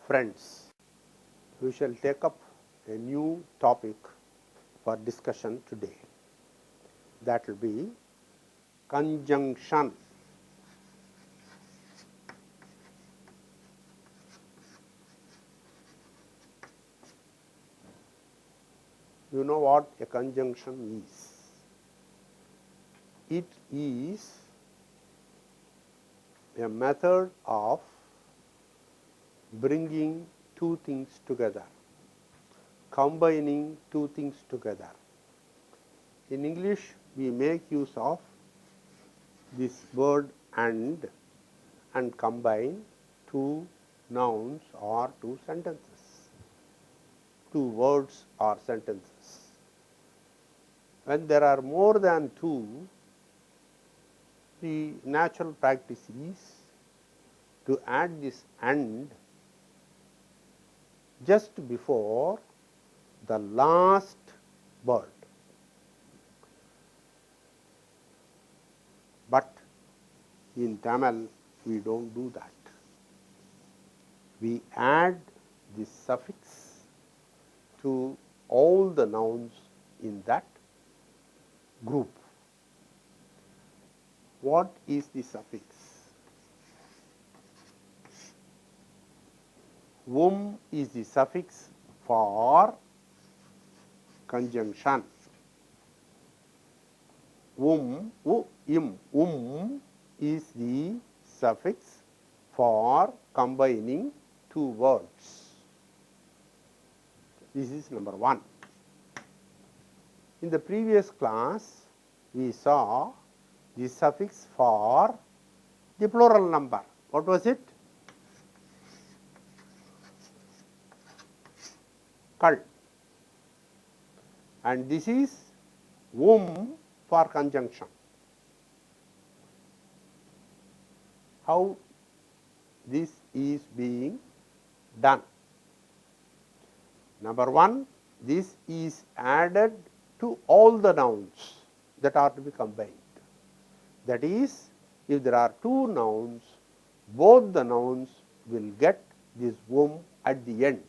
Friends, we shall take up a new topic for discussion today. That will be conjunction. You know what a conjunction is? It is a method of bringing two things together, combining two things together. In English, we make use of this word and combine two nouns or two sentences, two words or sentences. When there are more than two, the natural practice is to add this and just before the last word. But in Tamil, we don't do that. We add this suffix to all the nouns in that group. What is the suffix? Is the suffix for conjunction. Is the suffix for combining two words. This is number one. In the previous class, we saw the suffix for the plural number. What was it? Kal. And this is for conjunction. How this is being done? Number one, this is added to all the nouns that are to be combined. That is, if there are two nouns, both the nouns will get this at the end.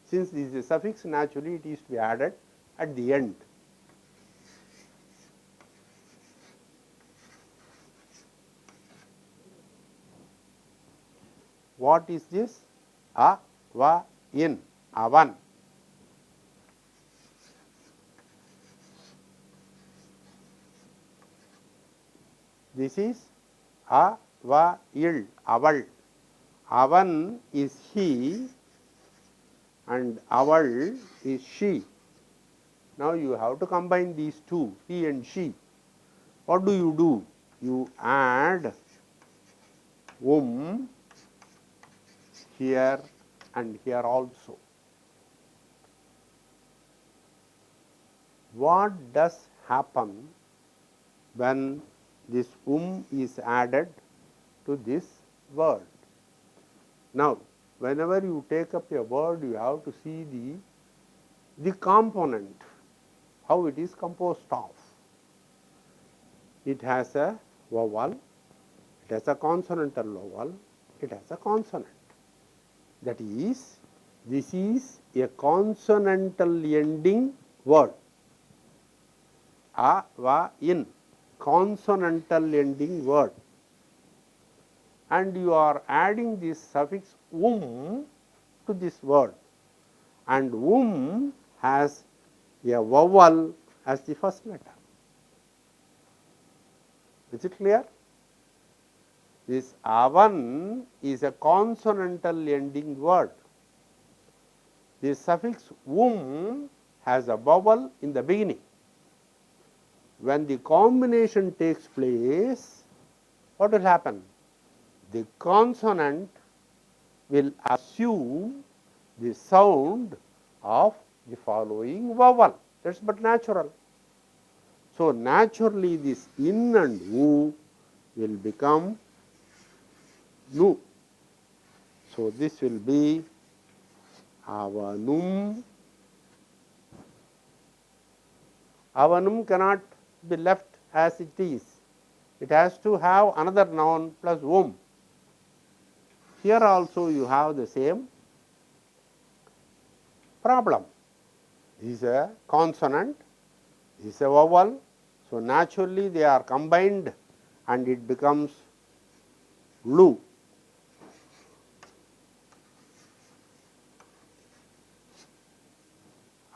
Since this is a suffix, naturally it is to be added at the end. What is this? In, avan. This is il, aval. Avan is he and aval is she. Now you have to combine these two, he and she. What do? You add here and here also. What does happen when this is added to this word? Now, whenever you take up a word, you have to see the component, how it is composed of. It has a vowel, it has a consonantal vowel, it has a consonant. That is, this is a consonantal ending word. In, consonantal ending word. And you are adding this suffix to this word. And has a vowel as the first letter. Is it clear? This avan is a consonantal ending word. This suffix has a vowel in the beginning. When the combination takes place, what will happen? The consonant will assume the sound of the following vowel. That is but natural. So, naturally this in and u will become nu. So, this will be avanum. Avanum cannot be left as it is. It has to have another noun plus Here also you have the same problem. This is a consonant, this is a vowel. So, naturally they are combined and it becomes lu.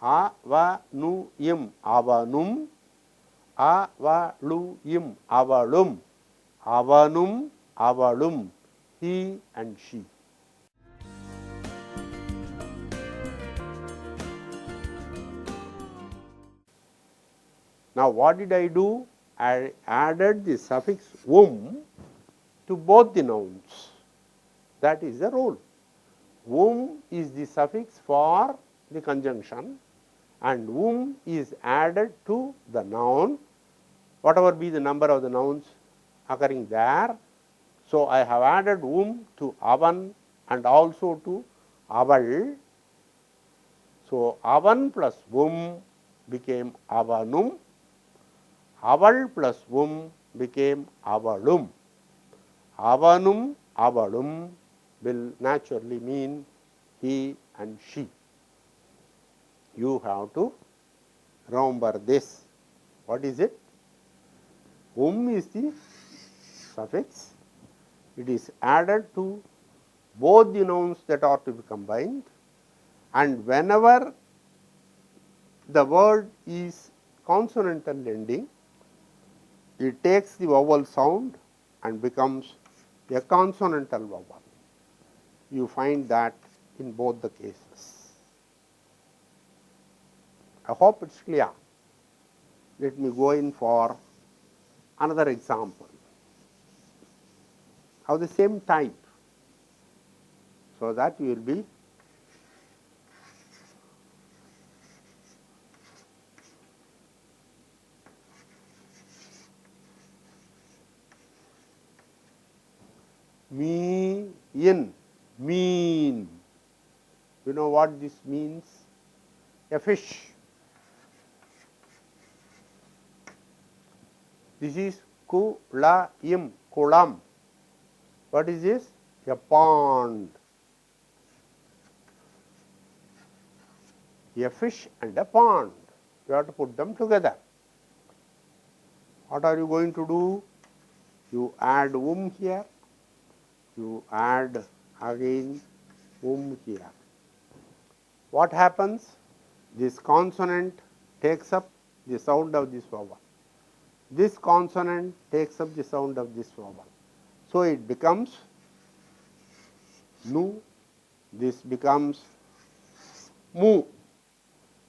Avanuyim, avanum, avaluyim, avalum, avanum, avalum, he and she. Now, what did I do? I added the suffix to both the nouns. That is the rule. Is the suffix for the conjunction and is added to the noun, whatever be the number of the nouns occurring there. So, I have added to avan and also to aval. So, avan plus became avanum, aval plus became avalum. Avanum, avalum will naturally mean he and she. You have to remember this. What is it? Is the suffix. It is added to both the nouns that are to be combined, and whenever the word is consonantal ending, it takes the vowel sound and becomes a consonantal vowel. You find that in both the cases. I hope it is clear. Let me go in for another example of the same type, so that you will be mean. You know what this means? A fish. This is kulam. What is this? A pond. A fish and a pond. You have to put them together. What are you going to do? You add here. You add again here. What happens? This consonant takes up the sound of this vowel. This consonant takes up the sound of this vowel. So, it becomes nu, this becomes mu,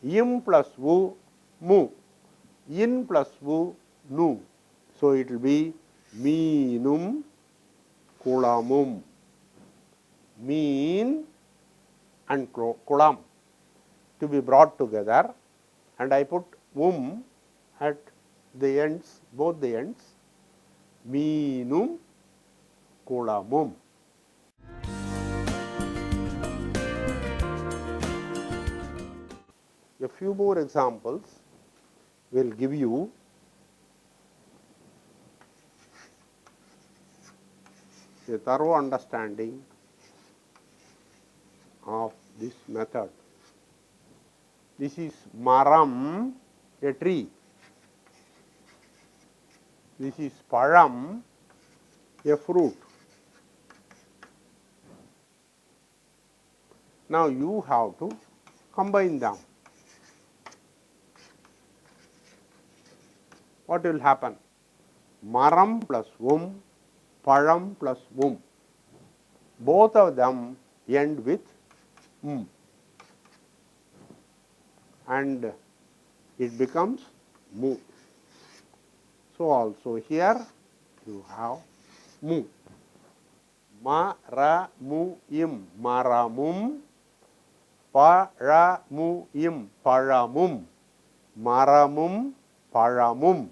im plus vu, mu, in plus vu, nu. So, it will be meenum kulamum, mean and kulam to be brought together, and I put at the ends, both the ends, meenum kulamum. A few more examples will give you a thorough understanding of this method. This is maram, a tree. This is param, a fruit. Now, you have to combine them. What will happen? Maram plus param plus both of them end with and it becomes mu. So, also here you have mu. Maramuyim, maramum, paramuyim, paramum, maramum, paramum.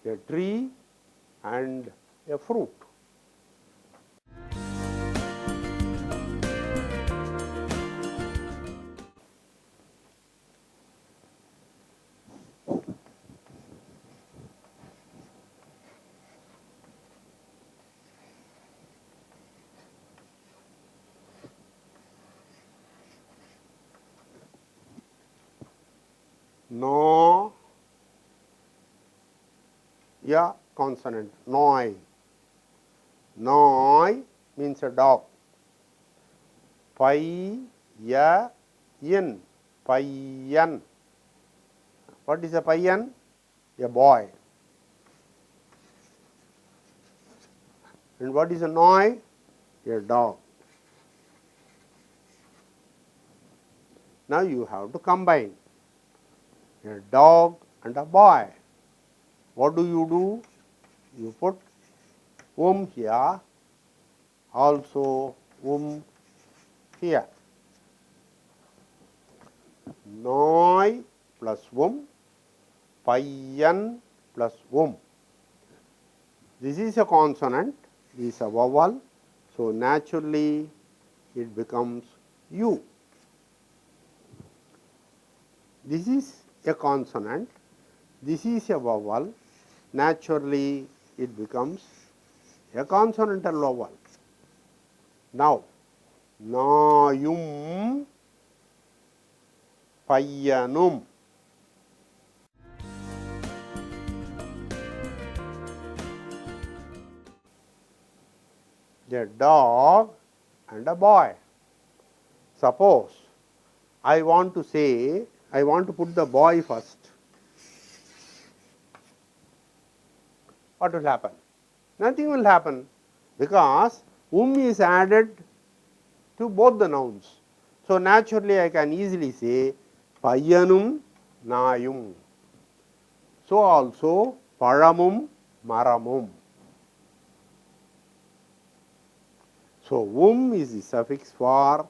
A tree and a fruit. no, yeah, consonant, noi. Noi means a dog. Pai, ya, yin, payan. What is a payan? A boy. And what is a noi? A dog. Now you have to combine a dog and a boy. What do? You put here, also here. Noi plus payan plus This is a consonant, this is a vowel, so naturally it becomes U. This is a consonant, this is a vowel, naturally it becomes a consonantal vowel. Now, nayum, payyanum. A dog and a boy. Suppose I want to say, I want to put the boy first. What will happen? Nothing will happen, because is added to both the nouns. So naturally I can easily say payyanum nayum. So also paramum maramum. So is the suffix for,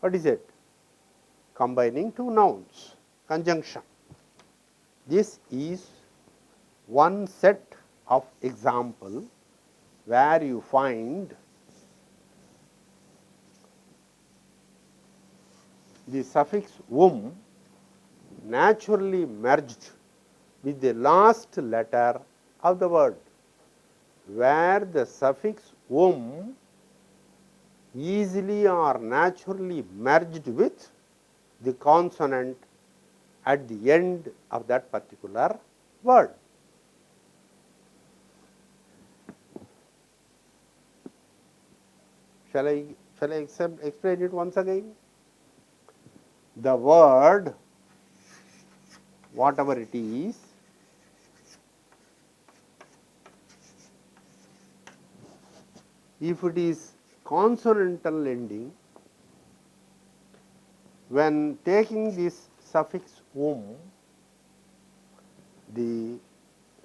what is it? Combining two nouns, conjunction. This is one set of example where you find the suffix naturally merged with the last letter of the word, where the suffix easily or naturally merged with the consonant at the end of that particular word. Shall I explain it once again? The word, whatever it is, if it is consonantal ending, when taking this suffix the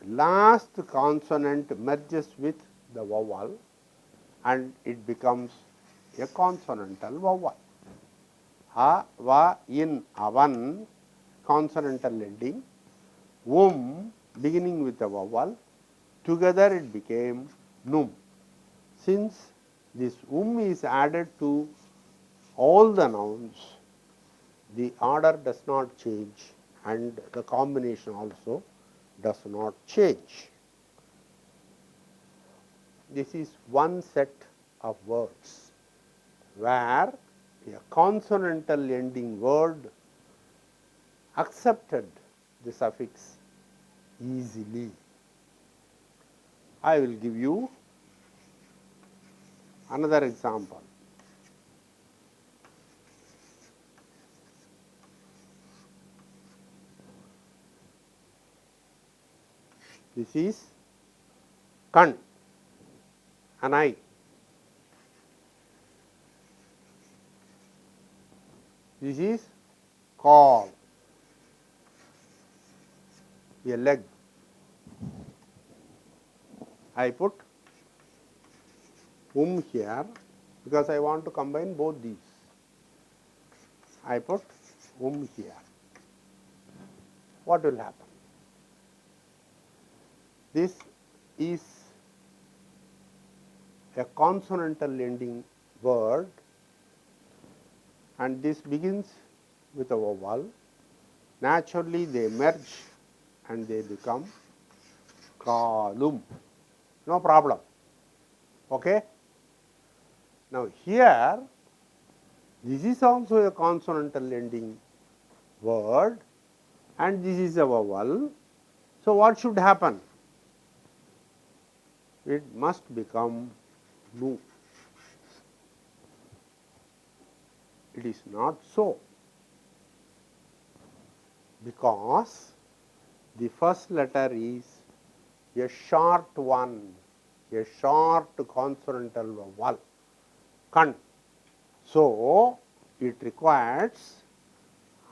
last consonant merges with the vowel and it becomes a consonantal vowel. Ha, va, in, avan, consonantal ending, beginning with a vowel, together it became num. Since this is added to all the nouns, the order does not change and the combination also does not change. This is one set of words where a consonantal ending word accepted the suffix easily. I will give you another example. This is kan, an eye. This is call, a leg. I put here because I want to combine both these. I put here. What will happen? This is a consonantal ending word and this begins with a vowel. Naturally they merge and they become kalum. No problem. Okay? Now here This is also a consonantal ending word and this is a vowel. So, what should happen? It must become nu. It is not so, because the first letter is a short one, a short consonantal vowel, kan. So, it requires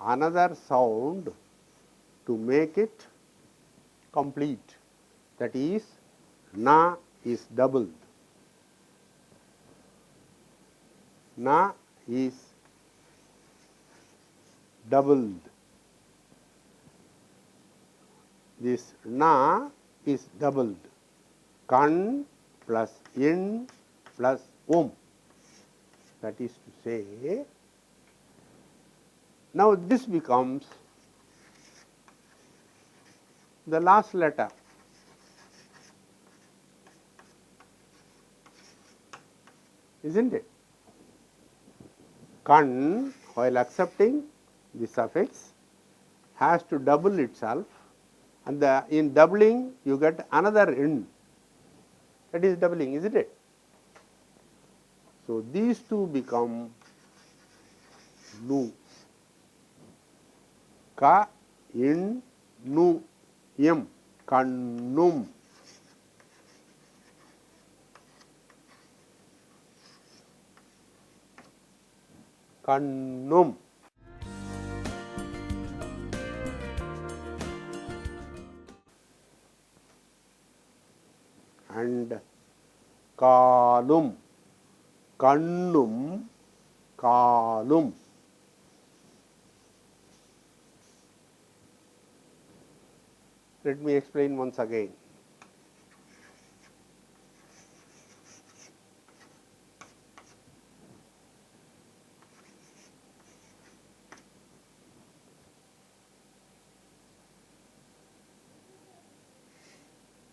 another sound to make it complete, that is na is doubled. Na is doubled. This na is doubled. Kan plus in plus That is to say, now this becomes the last letter. Isn't it? Kan, while accepting the suffix, has to double itself, and in doubling you get another in. That is doubling, isn't it? So, these two become nu. Ka, in, nu, yam, kannum. Kannum. And kalum, kannum, kalum. Let me explain once again.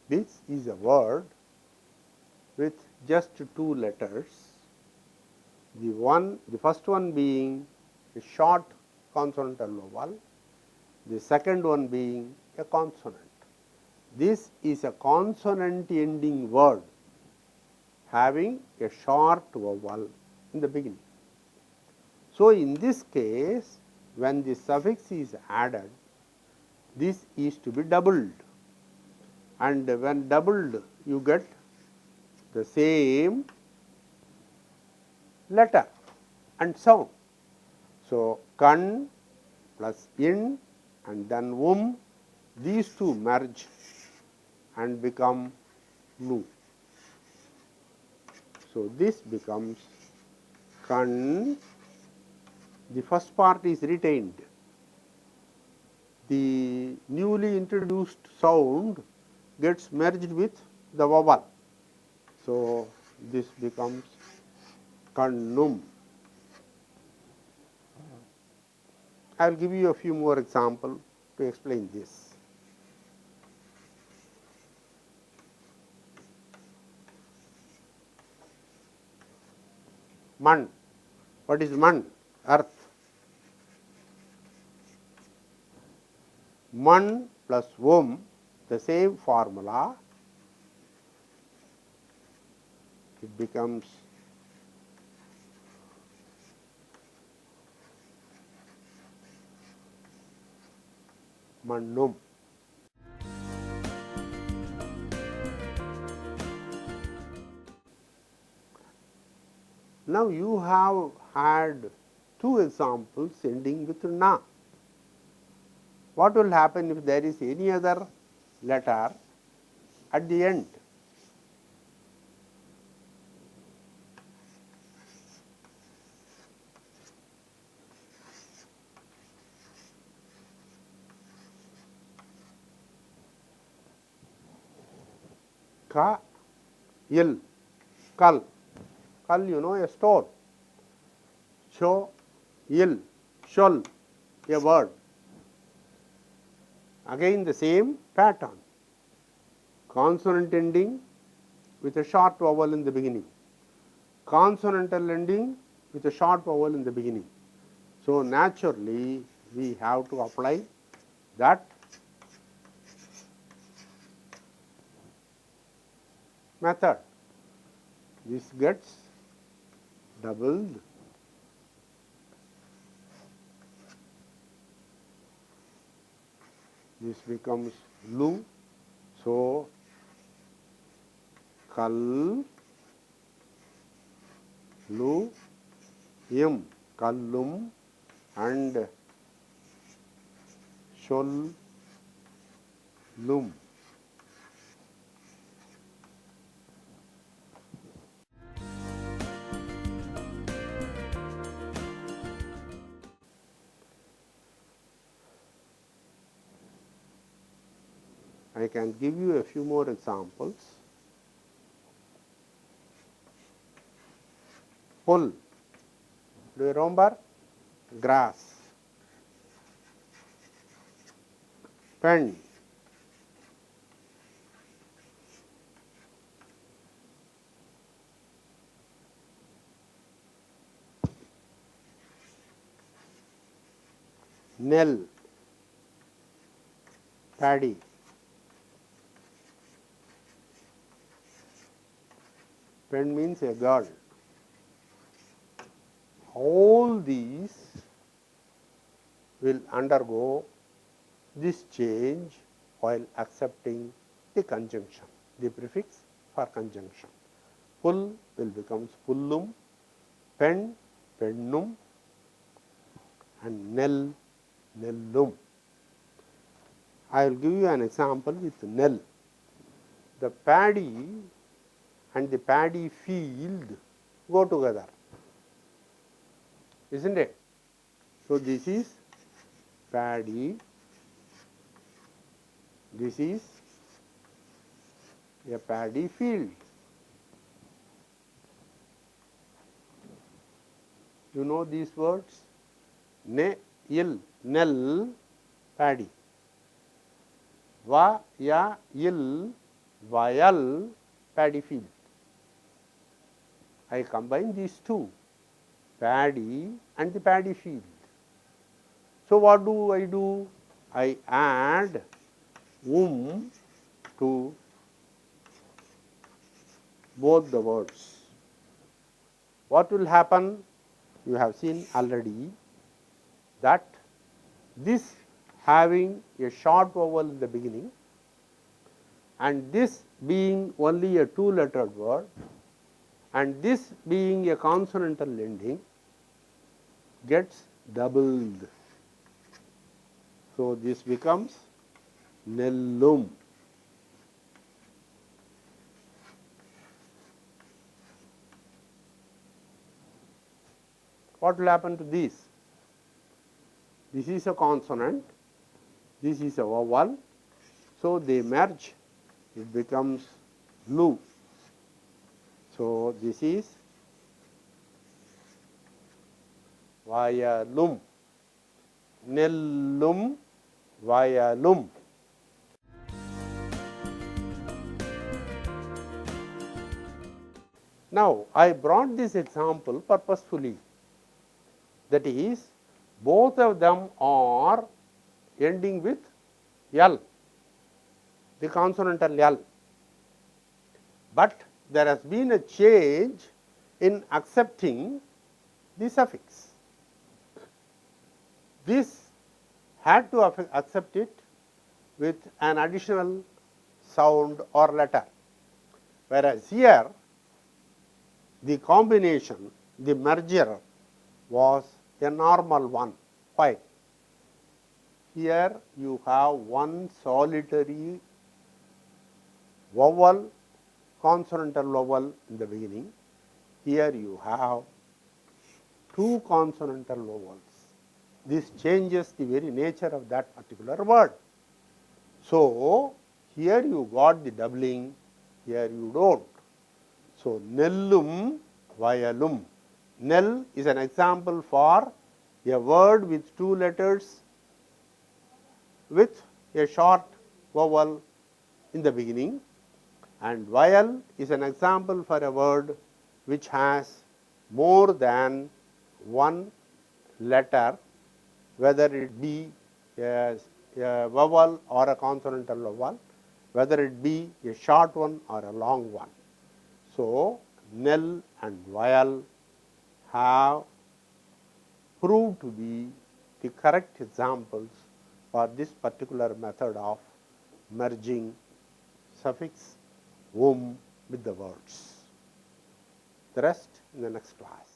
This is a word with just two letters, the first one being a short consonantal vowel, the second one being a consonant. This is a consonant ending word having a short vowel in the beginning. So, in this case, when the suffix is added, this is to be doubled, and when doubled you get the same letter and sound. So, kan plus in and then these two merge and become nu. So, this becomes kan. The first part is retained. The newly introduced sound gets merged with the vowel. So, this becomes kannum. I will give you a few more examples to explain this. Man. What is man? Earth. Man plus the same formula, it becomes mannum. Now, you have had two examples ending with na. What will happen if there is any other letter at the end? Ka, il, kal. Kal, you know, a stone. Cho, il, shol, a word. Again the same pattern. Consonant ending with a short vowel in the beginning. Consonantal ending with a short vowel in the beginning. So, naturally we have to apply that method. This gets doubled, this becomes lu. So, kal, lu, yum, kallum and shol, lum. I can give you a few more examples. Pull, do you remember? Grass. Pen, nell, paddy. Pen means a girl. All these will undergo this change while accepting the conjunction, the prefix for conjunction. Pull will become pullum, pen, pennum and nell, nellum. I will give you an example with nell. The paddy and the paddy field go together, isn't it? So, this is paddy, this is a paddy field. You know these words? Ne, il, nell, paddy. Va, ya, il, vayal, paddy field. I combine these two, paddy and the paddy field. So, what do? I add to both the words. What will happen? You have seen already that this having a short vowel in the beginning and this being only a two-lettered word and this being a consonantal ending gets doubled. So, this becomes nellum. What will happen to this? This is a consonant, this is a vowel, so they merge, it becomes lu. So, this is vayalum, nellum, vayalum. Now, I brought this example purposefully, that is, both of them are ending with L, the consonantal L, but there has been a change in accepting the suffix. This had to accept it with an additional sound or letter, whereas here the combination, the merger was a normal one. Why? Here you have one solitary vowel, consonantal vowel in the beginning. Here you have two consonantal vowels. This changes the very nature of that particular word. So, here you got the doubling, here you don't. So, nellum, vayalum. Nell is an example for a word with two letters with a short vowel in the beginning, and vayal is an example for a word which has more than one letter, whether it be a vowel or a consonantal vowel, whether it be a short one or a long one. So, nil and vial have proved to be the correct examples for this particular method of merging suffix with the words. The rest in the next class.